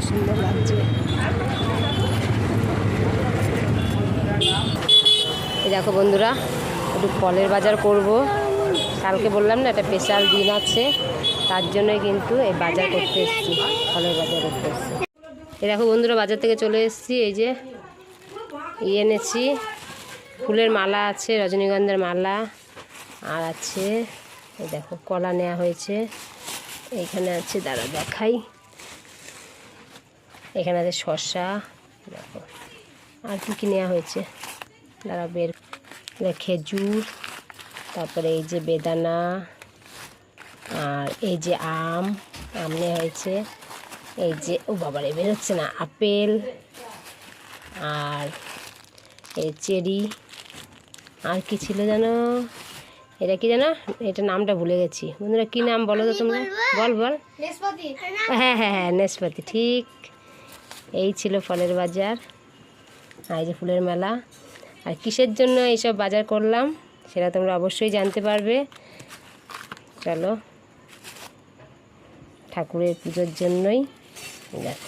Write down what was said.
সুন্দর লাগছে। এই দেখো বন্ধুরা, একটু ফলের বাজার করব। কালকে বললাম না একটা স্পেশাল দিন আছে, তার জন্যই কিন্তু এই বাজার করতে এসেছি, ফলের বাজার করতে এসেছি। এই দেখো বন্ধুরা, বাজার থেকে চলে এসেছি। এই যে এনেছি, ফুলের মালা আছে, রজনীগন্ধার মালা, আর আছে এই দেখো কলা নেওয়া হয়েছে। এইখানে আছে, দাঁড়া দেখাই, এখানে আছে শসা, দেখো আর কি নেওয়া হয়েছে, দাঁড়া বের, খেজুর, তারপরে এই যে বেদানা, আর এই যে আম নেওয়া হয়েছে, এই যে ও বাবারে বেরোচ্ছে না, আপেল, আর এই চেরি, আর কি ছিল যেন, এটা কি জানো, এটা নামটা ভুলে গেছি বন্ধুরা, কি নাম বলো তো তোমরা, বল বল। হ্যাঁ হ্যাঁ হ্যাঁ, নেসপাতি, ঠিক। এই ছিল ফলের বাজার, আর এই যে ফুলের মেলা। আর কিসের জন্য এইসব বাজার করলাম সেটা তোমরা অবশ্যই জানতে পারবে। চলো, ঠাকুরের পুজোর জন্যই। দেখো